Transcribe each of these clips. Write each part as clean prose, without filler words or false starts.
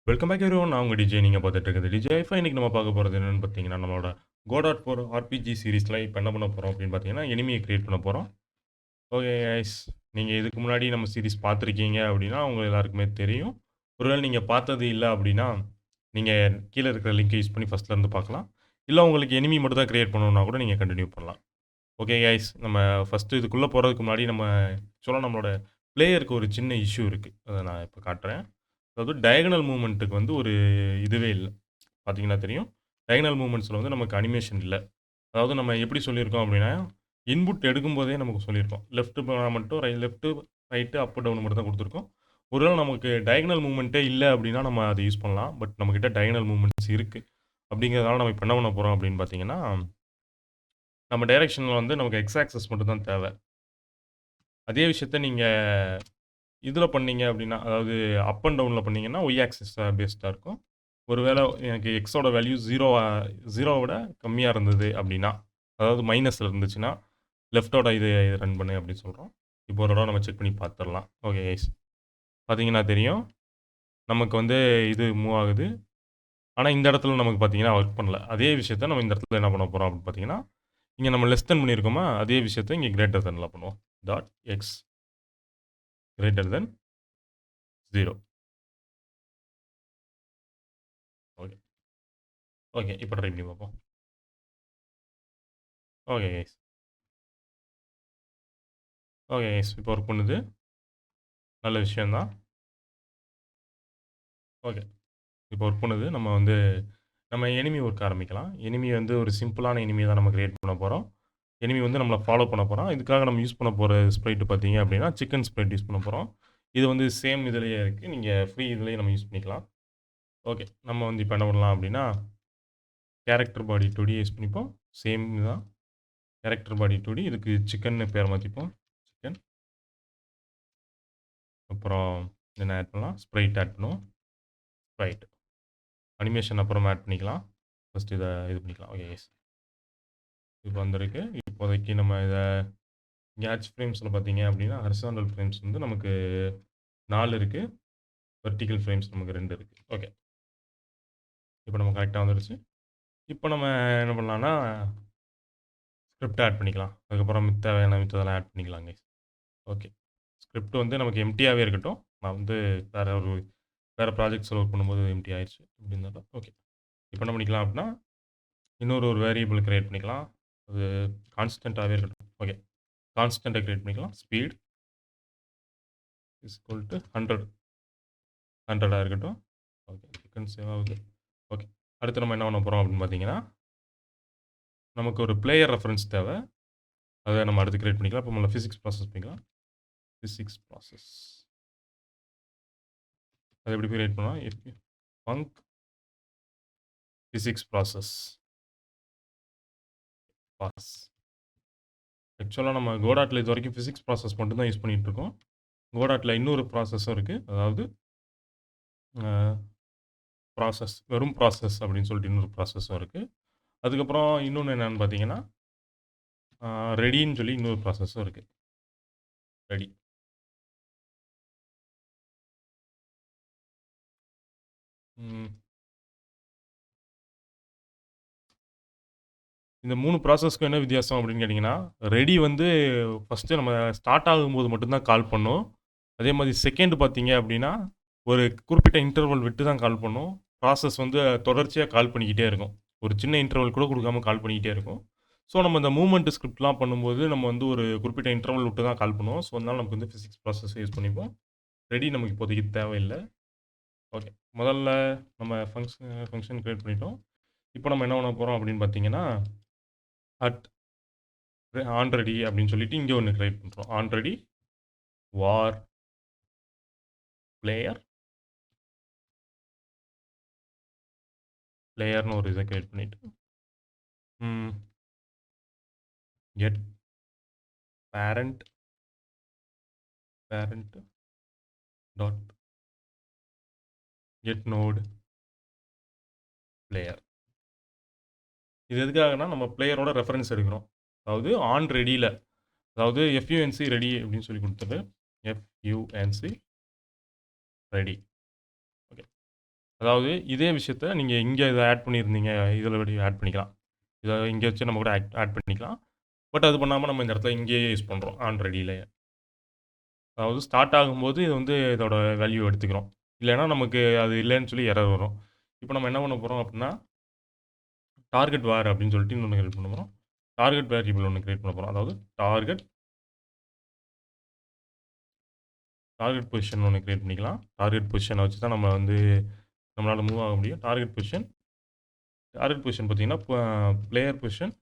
Welcome back everyone. நான் உங்க DJ. நீங்க பார்த்துட்டு இருக்கிறது டிஜே ஐஃபை. இன்னைக்கு நம்ம பார்க்க போறது என்னன்னு பார்த்தீங்கன்னா, நம்மளோட கோடாட் 4 ஆர்பிஜி சீரிஸ்ல இப்ப என்ன பண்ண போறோம் அப்படின்னு பார்த்தீங்கன்னா, எனிமிய கிரியேட் பண்ண போறோம். Okay guys. நீங்க இதுக்கு முன்னாடி நம்ம சீரிஸ் பார்த்துருக்கீங்க அப்படின்னா, உங்க எல்லாருக்குமே தெரியும். ஒருவேளை நீங்க பார்த்தது இல்ல அப்படின்னா, நீங்க கீழ இருக்கிற லிங்க் யூஸ் பண்ணி ஃபர்ஸ்ட்லேருந்து பார்க்கலாம். இல்ல உங்களுக்கு எனிமி மட்டும் தான் கிரியேட் பண்ணணும்னா கூட நீங்க கன்டின்யூ பண்ணலாம். Okay guys. நம்ம ஃபர்ஸ்ட்டு இதுக்குள்ள போறதுக்கு முன்னாடி நம்ம ஆக்சுவலா நம்மளோட பிளேயருக்கு ஒரு சின்ன இஷ்யூ இருக்கு. அத நான் இப்ப காட்டுறேன். அதாவது டயகனல் மூவ்மெண்ட்டுக்கு வந்து ஒரு இதுவே இல்ல. பார்த்தீங்கன்னா தெரியும். டயகனல் மூவ்மெண்ட்ஸ்ல வந்து நமக்கு அனிமேஷன் இல்ல. அதாவது நம்ம எப்படி சொல்லியிருக்கோம் அப்படின்னா, இன்புட் எடுக்கும்போதே நமக்கு சொல்லியிருக்கோம். லெஃப்ட் போனா மட்டும் லெஃப்ட், ரைட், அப், டவுன் மட்டும் தான் குடுத்துருக்கோம். ஒருவேள நமக்கு டயகனல் மூவ்மெண்ட்டே இல்ல அப்படின்னா, நம்ம அத யூஸ் பண்ணலாம். பட் நம்மகிட்ட டயகனல் மூவ்மெண்ட்ஸ் இருக்கு. அப்படிங்கிறதுனால நம்ம இப்ப என்ன பண்ண போறோம் அப்படின்னு பார்த்தீங்கன்னா, நம்ம டைரக்ஷன்ல வந்து நமக்கு எக்ஸ் ஆக்ஸஸ் மட்டும் தான் தேவை. அதே விஷயத்த நீங்க இதில பண்ணீங்க அப்படின்னா, அதாவது அப் அண்ட் டவுன்ல பண்ணீங்கன்னா, ஒய் ஆக்சிஸ் பேஸ்டா இருக்கும். ஒருவேள எனக்கு எக்ஸோட வேல்யூ 0 விட கம்மியா இருந்தது அப்படின்னா, அதாவது மைனஸ்ல இருந்துச்சுன்னா, லெஃப்ட்டோட இது ரன் பண்ணு அப்படின்னு சொல்றோம். இப்போ ஒரு தடவ நம்ம செக் பண்ணி பார்த்துரலாம். Okay guys. பார்த்தீங்கன்னா தெரியும். நமக்கு வந்து இது மூவ் ஆகுது. ஆனா இந்த இடத்துல நமக்கு பார்த்தீங்கன்னா ஒர்க் பண்ணல. அதே விஷயத்த நம்ம இந்த இடத்துல என்ன பண்ண போறோம் அப்படின்னு பார்த்தீங்கன்னா, இங்க நம்ம லெஸ் தென் பண்ணியிருக்கோமா, அதே விஷயத்த இங்க கிரேட்டர் தென்ல பண்ணுவோம். Dot X greater than 0. Okay. Okay. இப்போ ட்ரை பண்ணி பார்ப்போம். Okay guys. Okay guys. இப்போ ஒர்க் பண்ணுது. நல்ல விஷயம் தான். ஓகே. இப்போ ஒர்க் பண்ணுது. நம்ம வந்து நம்ம எனிமி ஒர்க் ஆரம்பிக்கலாம். எனிமி வந்து ஒரு சிம்பிளான எனிமிய தான் நம்ம கிரியேட் பண்ண போறோம். எனிமி வந்து நம்மள ஃபாலோ பண்ண போறான். இதுக்காக நம்ம யூஸ் பண்ண போற ஸ்ப்ரைட் பார்த்தீங்க அப்படின்னா, சிக்கன் ஸ்ப்ரைட் யூஸ் பண்ண போறோம். இது வந்து சேம் இதிலேயே இருக்கு. நீங்க ஃப்ரீ இதிலேயே நம்ம யூஸ் பண்ணிக்கலாம். ஓகே. நம்ம வந்து இப்போ என்ன பண்ணலாம் அப்படின்னா, கேரக்டர் பாடி 2D யூஸ் பண்ணிப்போம். சேம் தான். கேரக்டர் பாடி 2D இதுக்கு சிக்கன்னு பேர் மாத்திப்போம். சிக்கன். அப்புறம் என்ன ஆட் பண்ணலாம்? ஸ்ப்ரைட் ஆட் பண்ணுவோம். ஸ்ப்ரைட். அனிமேஷன் அப்புறமா ஆட் பண்ணிக்கலாம். ஃபர்ஸ்ட் இத இது பண்ணிக்கலாம். Okay yes. இப்போ வந்திருக்கு. இப்போதைக்கு நம்ம இத கேட்ச் ஃப்ரேம்ஸ்ல பார்த்தீங்க அப்படின்னா, ஹாரிசான்டல் ஃப்ரேம்ஸ் வந்து நமக்கு 4 இருக்கு. வெர்டிகல் ஃப்ரேம்ஸ் நமக்கு 2 இருக்கு. ஓகே. இப்போ நம்ம கரெக்ட்டா வந்துருச்சு. இப்போ நம்ம என்ன பண்ணலாம்னா, ஸ்கிரிப்ட் ஆட் பண்ணிக்கலாம். அதுக்கப்புறம் தேவையான மித்ததெல்லாம் ஆட் பண்ணிக்கலாம் கைஸ். ஓகே. ஸ்கிரிப்ட் வந்து நமக்கு எம்ப்டியாவே இருக்கட்டும். நான் வந்து வேற ப்ராஜெக்ட்ஸ்ல ஒர்க் பண்ணும்போது எம்ப்டி ஆயிருச்சு. அப்படின்னால ஓகே. இப்போ என்ன பண்ணிக்கலாம் அப்படின்னா, இன்னொரு வேரியபிள் கிரியேட் பண்ணிக்கலாம். அது கான்ஸ்டன்ட்டாவே இருக்கட்டும். ஓகே. கான்ஸ்டன்ட்ட கிரியேட் பண்ணிக்கலாம். Speed is equal to 100. 100 இருக்கட்டும். ஓகே. சிக்கன் சேவ் ஆகுது. ஓகே. அடுத்து நம்ம என்ன பண்ண போறோம் அப்படின்னு பார்த்தீங்கன்னா, நமக்கு ஒரு பிளேயர் ரெஃபரன்ஸ் தேவை. அத நம்ம அடுத்து கிரியேட் பண்ணிக்கலாம். இப்போ முதல்ல பிசிக்ஸ் ப்ராசஸ் பண்ணிக்கலாம். Physics process. அத எப்படி கிரியேட் பண்ணலாம்? Funk physics process. பாஸ். ஆக்சுவலா நம்ம கோடாட்ல இதுவரைக்கும் பிசிக்ஸ் ப்ராசஸ் மட்டும் தான் யூஸ் பண்ணிட்டு இருக்கோம். கோடாட்ல இன்னொரு ப்ராசஸும் இருக்கு. அதாவது அ வெறும் ப்ராசஸ் அப்படின்னு சொல்லிட்டு இன்னொரு ப்ராசஸும் இருக்கு. அதுக்கப்புறம் இன்னொன்னு என்னன்னு பார்த்தீங்கன்னா, ரெடின்னு சொல்லி இன்னொரு ப்ராசஸும் இருக்கு. ரெடி. ம். இந்த 3 ப்ராசஸ்க்கும் என்ன வித்தியாசம் அப்படின்னு கேட்டிங்கன்னா, ரெடி வந்து ஃபர்ஸ்ட்டு நம்ம ஸ்டார்ட் ஆகும்போது மட்டும் தான் கால் பண்ணும். அதே மாரி செகண்ட் பார்த்தீங்க அப்படின்னா, ஒரு குறிப்பிட்ட இன்டர்வல் விட்டு தான் கால் பண்ணும். ப்ராசஸ் வந்து தொடர்ச்சியா கால் பண்ணிக்கிட்டே இருக்கும். ஒரு சின்ன இன்டர்வல் கூட குடுக்காம கால் பண்ணிக்கிட்டே இருக்கும். ஸோ, நம்ம இந்த மூவ்மெண்ட் ஸ்கிரிப்ட்லாம் பண்ணும்போது, நம்ம வந்து ஒரு குறிப்பிட்ட இன்டர்வல் விட்டு தான் கால் பண்ணுவோம். ஸோ, அதனால நமக்கு வந்து பிசிக்ஸ் ப்ராசஸ் யூஸ் பண்ணிப்போம். ரெடி நமக்கு இப்போதைக்கு தேவையில்ல. ஓகே. முதல்ல நம்ம ஃபங்ஷன் கிரியேட் பண்ணிட்டோம். இப்போ நம்ம என்ன பண்ண போறோம் அப்படின்னு பார்த்தீங்கன்னா, அட் ஆன்ரெடி அப்படின்னு சொல்லிட்டு இங்க ஒண்ணு கிரியேட் பண்றோம். ஆன்ரெடி வார் பிளேயர் பிளேயர்னு ஒரு இத கிரியேட் பண்ணிட்டு, ம் get parent parent dot get node player. இது எதுக்காகன்னா, நம்ம பிளேயரோட ரெஃபரன்ஸ் எடுக்கிறோம். அதாவது ஆன் ரெடில அதாவது எஃப்யூஎன்சி ரெடி அப்படின்னு சொல்லி குடுத்துட்டு, எஃப்யூஎன்சி ரெடி. ஓகே. அதாவது இதே விஷயத்த நீங்க இங்க இத ஆட் பண்ணியிருந்தீங்க. இதில ஆட் பண்ணிக்கலாம். இத இங்க வச்சு நம்ம கூட ஆட் பண்ணிக்கலாம். பட் அது பண்ணாம நம்ம இந்த இடத்துல இங்கேயே யூஸ் பண்றோம். ஆன் ரெடிலயே. அதாவது ஸ்டார்ட் ஆகும்போது இது வந்து இதோட வேல்யூ எடுத்துக்கிறோம். இல்லன்னா நமக்கு அது இல்லன்னு சொல்லி எரர் வரும். இப்ப நம்ம என்ன பண்ண போறோம் அப்டின்னா, டார்கெட் வார் அப்படின்னு சொல்லிட்டு இன்னொன்னு கிரியேட் பண்ண போறோம். டார்கெட் வேரியபிள் ஒண்ணு கிரியேட் பண்ண போறோம். அதாவது டார்கெட் டார்கெட் பொசிஷன் ஒண்ணு கிரியேட் பண்ணிக்கலாம். டார்கெட் பொசிஷன வச்சு தான் நம்ம வந்து நம்மளால மூவ் ஆக முடியும். டார்கெட் பொசிஷன் பார்த்தீங்கன்னா, player position,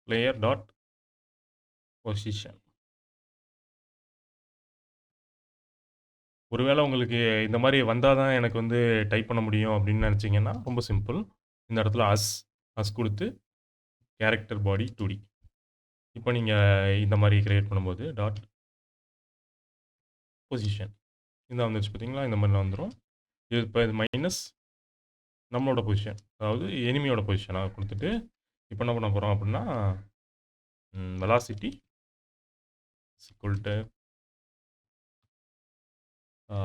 player dot position. ஒருவேள உங்களுக்கு இந்த மாரி வந்தா தான் எனக்கு வந்து டைப் பண்ண முடியும் அப்படின்னு நெனச்சீங்கன்னா, ரொம்ப சிம்பிள். இந்த இடத்துல அஸ் குடுத்து கேரக்டர் பாடி 2டி. இப்ப நீங்க இந்த மாரி கிரியேட் பண்ணும்போது டாட் பொசிஷன். இந்த வந்துருச்சு பார்த்தீங்களா? இந்த மாரி வந்துரும். இது மைனஸ் நம்மளோட பொசிஷன். அதாவது எனிமியோட பொசிஷனா குடுத்துட்டு, இப்ப என்ன பண்ண போறோம் அப்டின்னா, velocity is equal to uh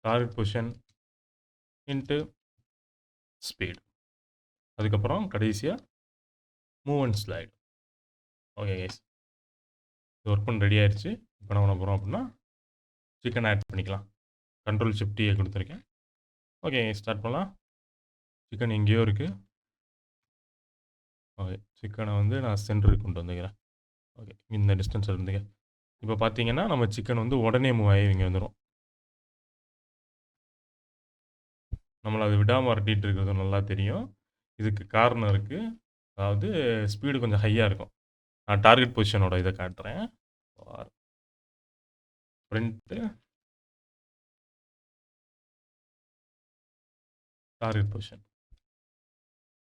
target position into speed. அதுக்கப்புறம் கடைசியா move and slide. Okay guys. இது ஒர்க் பண்ண ரெடி ஆயிருச்சு. இப்ப என்ன பண்ண போறோம் அப்டின்னா, சிக்கன் ஆட் பண்ணிக்கலாம். கண்ட்ரோல் ஷிஃப்ட் T குடுத்துருக்கேன். ஓகே ஸ்டார்ட் பண்ணலாம். சிக்கன் எங்கேயோ இருக்கு. ஓகே. சிக்கன வந்து நான் சென்டருக்கு கொண்டு வந்துக்கிறேன். ஓகே. இந்த டிஸ்டன்ஸ்ல இருந்துங்க. இப்ப பார்த்தீங்கன்னா, நம்ம சிக்கன் வந்து உடனே மூவ் ஆகி இங்க வந்துரும். நம்மள அது விடாம விரட்டிட்டு இருக்கிறது நல்லா தெரியும். இதுக்கு காரணம் இருக்கு. அதாவது ஸ்பீடு கொஞ்சம் ஹையா இருக்கும். நான் டார்கெட் பொசிஷனோட இத காட்டுறேன். For print target position.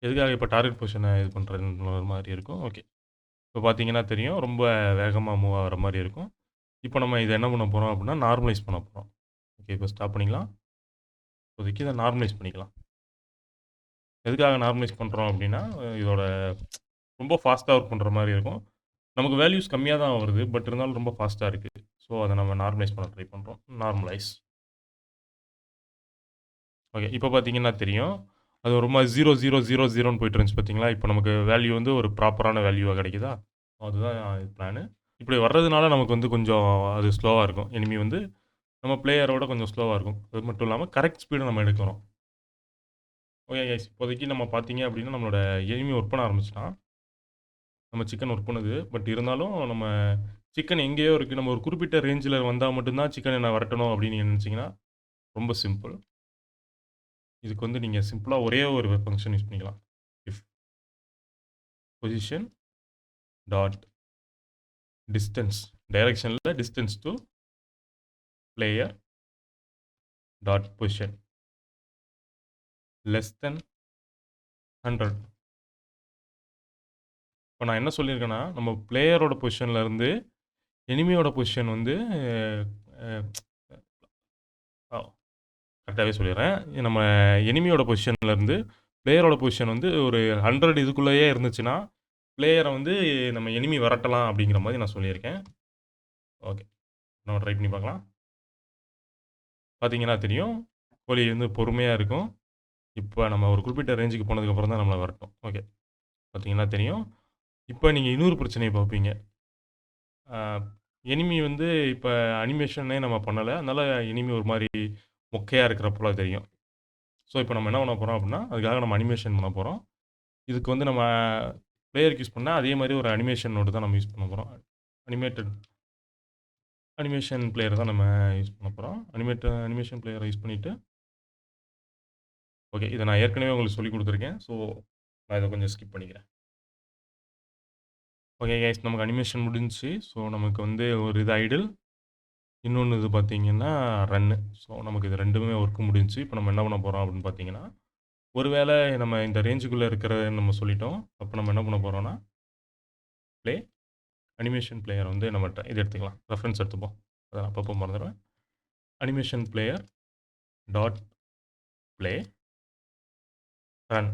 எதுக்காக இப்ப டார்கெட் பொசிஷன இது பண்றேன்ற மாரி இருக்கும். ஓகே. இப்ப பார்த்தீங்கன்னா தெரியும். ரொம்ப வேகமா மூவ் ஆகுற மாரி இருக்கும். இப்ப நம்ம இத என்ன பண்ண போறோம் அப்டின்னா, நார்மலைஸ் பண்ண போறோம். ஓகே. இப்ப ஸ்டாப் பண்ணிக்கலாம். இப்போதைக்கு இத நார்மலைஸ் பண்ணிக்கலாம். எதுக்காக நார்மலைஸ் பண்றோம் அப்டின்னா, இதோட ரொம்ப ஃபாஸ்ட்டா ஒர்க் பண்ற மாரி இருக்கும். நமக்கு வேல்யூஸ் கம்மியா தான் வருது. பட் இருந்தாலும் ரொம்ப ஃபாஸ்ட்டா இருக்கு. ஸோ, அத நம்ம நார்மலைஸ் பண்ண ட்ரை பண்றோம். நார்மலைஸ். ஓகே. இப்ப பார்த்தீங்கன்னா தெரியும். அது ஒரு மாரி 0, 0, 0, 0ன்னு போயிட்டு இருந்துச்சு பார்த்தீங்களா? இப்ப நமக்கு வேல்யூ வந்து ஒரு ப்ராப்பரான வேல்யூவா கிடைக்குதா? அதுதான் பிளானு. இப்படி வர்றதுனால நமக்கு வந்து கொஞ்சம் அது ஸ்லோவா இருக்கும். எனிமி வந்து நம்ம பிளேயரோட கொஞ்சம் ஸ்லோவா இருக்கும். அது மட்டும் இல்லாம கரெக்ட் ஸ்பீடு நம்ம எடுக்கிறோம். Okay guys. இப்போதைக்கு நம்ம பார்த்தீங்க அப்படின்னா, நம்மளோட எனிமி ஒர்க் பண்ண ஆரம்பிச்சுட்டான். நம்ம சிக்கன் ஒர்க் பண்ணுது. பட் இருந்தாலும் நம்ம சிக்கன் எங்கேயோ இருக்கு. நம்ம ஒரு குறிப்பிட்ட ரேஞ்சில வந்தா மட்டும் தான் சிக்கன நான் விரட்டணும் அப்படின்னு நீங்க நினைச்சீங்கன்னா, ரொம்ப சிம்பிள். இதுக்கு வந்து நீங்க சிம்பிளா ஒரே ஒரு ஃபங்ஷன் யூஸ் பண்ணிக்கலாம். இஃப் பொசிஷன் டாட் டிஸ்டன்ஸ் டைரக்ஷன்ல distance to player dot position less than 100. இப்ப நான் என்ன சொல்லியிருக்கேன்னா, நம்ம பிளேயரோட பொசிஷன்ல இருந்து எனிமியோட பொசிஷன் வந்து அ அ கரெக்டாவே சொல்லிர்றேன். நம்ம எனிமியோட பொசிஷன்ல இருந்து பிளேயரோட பொசிஷன் வந்து ஒரு 100 இதுக்குள்ளேயே இருந்துச்சுன்னா, பிளேயர வந்து நம்ம எனிமி விரட்டலாம் அப்படிங்கிற மாரி நான் சொல்லியிருக்கேன். ஓகே. நம்ம ட்ரை பண்ணி பார்க்கலாம். பார்த்தீங்கன்னா தெரியும். கோழி வந்து பொறுமையா இருக்கும். இப்ப நம்ம ஒரு குறிப்பிட்ட ரேஞ்சுக்கு போனதுக்கப்புறம் தான் நம்மள விரட்டும். ஓகே. பார்த்தீங்கன்னா தெரியும். இப்ப நீங்க இன்னொரு பிரச்சனைய பார்ப்பீங்க. ஆ எனிமி வந்து இப்ப அனிமேஷனே நம்ம பண்ணல. அதனால எனிமி ஒரு மாரி மொக்கையா இருக்கிற போல தெரியும். ஸோ, இப்ப நம்ம என்ன பண்ண போறோம் அப்டின்னா, அதுக்காக நம்ம அனிமேஷன் பண்ண போறோம். இதுக்கு வந்து நம்ம பிளேயருக்கு யூஸ் பண்ண அதே மாரி ஒரு அனிமேஷன் நோடு தான் நம்ம யூஸ் பண்ண போறோம். அனிமேட்டட் அனிமேஷன் பிளேயர் தான் நம்ம யூஸ் பண்ண போறோம். அனிமேஷன் பிளேயர யூஸ் பண்ணிட்டு ஓகே. இத நான் ஏற்கனவே உங்களுக்கு சொல்லிக் குடுத்துருக்கேன். ஸோ, நான் இத கொஞ்சம் ஸ்கிப் பண்ணிக்கிறேன். ஓகே கைஸ் நமக்கு அனிமேஷன் முடிஞ்சுச்சு. ஸோ, நமக்கு வந்து ஒரு இது ஐடில். இன்னொன்னு இது பார்த்தீங்கன்னா, ரன்னு. ஸோ, நமக்கு இது 2மே ஒர்க் முடிஞ்சுச்சு. இப்ப நம்ம என்ன பண்ண போறோம் அப்டின்னு பார்த்தீங்கன்னா, ஒரு வேள நம்ம இந்த ரேஞ்சுக்குள்ள இருக்கிறத நம்ம சொல்லிட்டோம். அப்ப நம்ம என்ன பண்ண போறோம்னா, ப்ளே அனிமேஷன் பிளேயர் வந்து நம்மட்ட இது எடுத்துக்கலாம். ரெஃபரன்ஸ் எடுத்துப்போம். அத நான் அப்பப்போ மறந்துருவேன். Animation player dot play run.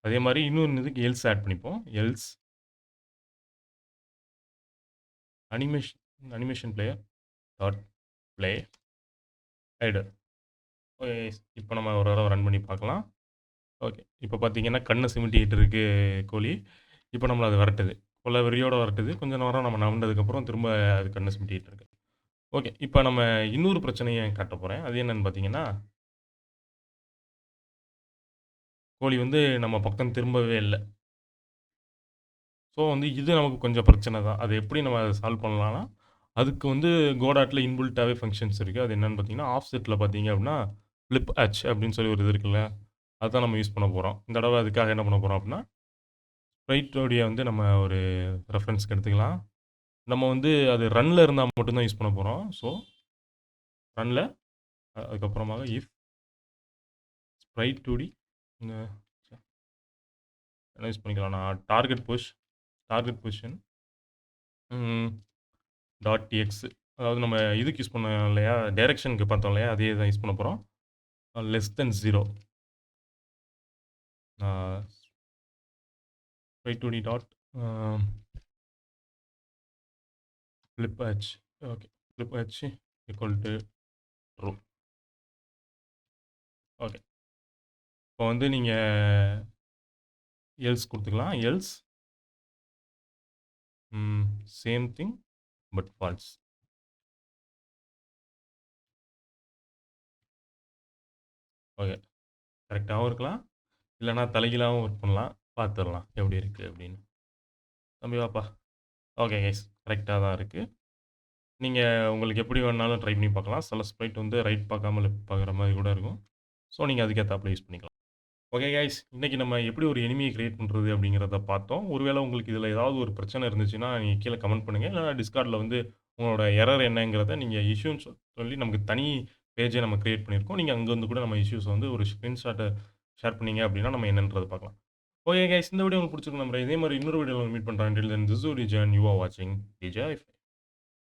அதே மாரி இன்னொன்னு இதுக்கு எல்ஸ் ஆட் பண்ணிப்போம். Else animation animation player dot play hider. Okay. இப்போ நம்ம ஒரு தடவ ரன் பண்ணி பார்க்கலாம். ஓகே. இப்போ பார்த்தீங்கன்னா, கண்ண சிமிட்டிக்கிட்டு இருக்கு கோழி. இப்போ நம்மள அது விரட்டுது. கொள்ள வெறியோட விரட்டுது. கொஞ்ச நேரம் நம்ம நகர்ந்ததுக்கப்புறம் திரும்ப அது கண்ண சிமிட்டிக்கிட்டு இருக்கு. ஓகே. இப்போ நம்ம இன்னொரு பிரச்சனைய காட்டப் போறேன். அது என்னன்னு பார்த்தீங்கன்னா, கோழி வந்து நம்ம பக்கம் திரும்பவே இல்ல. ஸோ வந்து இது நமக்கு கொஞ்சம் பிரச்சனை தான். அது எப்படி நம்ம அத சால்வ் பண்ணலாம்னா, அதுக்கு வந்து கோடாட்ல இன்பில்ட்டாவே ஃபங்ஷன்ஸ் இருக்கு. அது என்னன்னு பார்த்தீங்கன்னா, ஆஃப்செட்ல பார்த்தீங்க அப்படின்னா, ஃபிளிப் ஹட்ச் அப்படின்னு சொல்லி ஒரு இது இருக்குல்ல. அதான் நம்ம யூஸ் பண்ண போறோம். இந்த தடவ அதுக்காக என்ன பண்ண போறோம் அப்படின்னா, ஸ்ப்ரைட்டோடைய வந்து நம்ம ஒரு ரெஃபரன்ஸ்க்கு எடுத்துக்கலாம். நம்ம வந்து அது ரன்ல இருந்தா மட்டும் தான் யூஸ் பண்ண போறோம். ஸோ ரன்ல அதுக்கப்புறமாக இஃப் ஸ்ப்ரைட் 2டி இந்த என்ன யூஸ் பண்ணிக்கலாம்னா, டார்கெட் பொசிஷன் டாட் டிஎக்ஸ் அதாவது நம்ம இதுக்கு யூஸ் பண்ணோம் இல்லையா? டைரக்ஷனுக்கு பார்த்தோம் இல்லையா? அதே தான் யூஸ் பண்ண போறோம். Less than 0 uh sprite two D dot flip hatch okay. Flip hatch equal to true. Okay. இப்போ வந்து நீங்க எல்ஸ் குடுத்துக்கலாம். Else same thing but false. Okay. கரெக்ட்டாவும் இருக்கலாம். இல்லன்னா தலைகீழாவும் ஒர்க் பண்ணலாம். பார்த்துரலாம் எப்படி இருக்கு அப்படின்னு. தம்பி வாப்பா. Okay guys. கரெக்ட்டா தான் இருக்கு. நீங்க உங்களுக்கு எப்படி வேணுனாலும் ட்ரை பண்ணி பார்க்கலாம். சில ஸ்ப்ரைட் வந்து ரைட் பார்க்காம லெஃப்ட் பார்க்குற மாரி கூட இருக்கும். ஸோ நீங்க அதுக்கேத்தாப்புல யூஸ் பண்ணிக்கலாம். Okay guys. இன்னைக்கு நம்ம எப்படி ஒரு எனிமிய கிரியேட் பண்றது அப்படிங்கிறத பார்த்தோம். ஒருவேளை உங்களுக்கு இதில ஏதாவது ஒரு பிரச்சனை இருந்துச்சுன்னா, நீங்க கீழ கமெண்ட் பண்ணுங்க. இல்லன்னா டிஸ்கார்ட்ல வந்து உங்களோட எரர் என்னங்கிறத நீங்க இஷ்யூன்னு சொல்லி நமக்கு தனி பேஜே நம்ம கிரியேட் பண்ணியிருக்கோம். நீங்க அங்க வந்து கூட நம்ம இஷ்யூஸ வந்து ஒரு ஸ்கிரீன்ஷாட்ட ஷேர் பண்ணீங்க அப்படின்னா, நம்ம என்னன்றத பார்க்கலாம். Okay guys. இந்த வீடியோ உங்களுக்கு பிடிச்சிருக்கும் நம்புறேன். இதே மாரி இன்னொரு வீடியோல மீட் பண்றேன். Till then this is you are வாட்சிங் டிஜே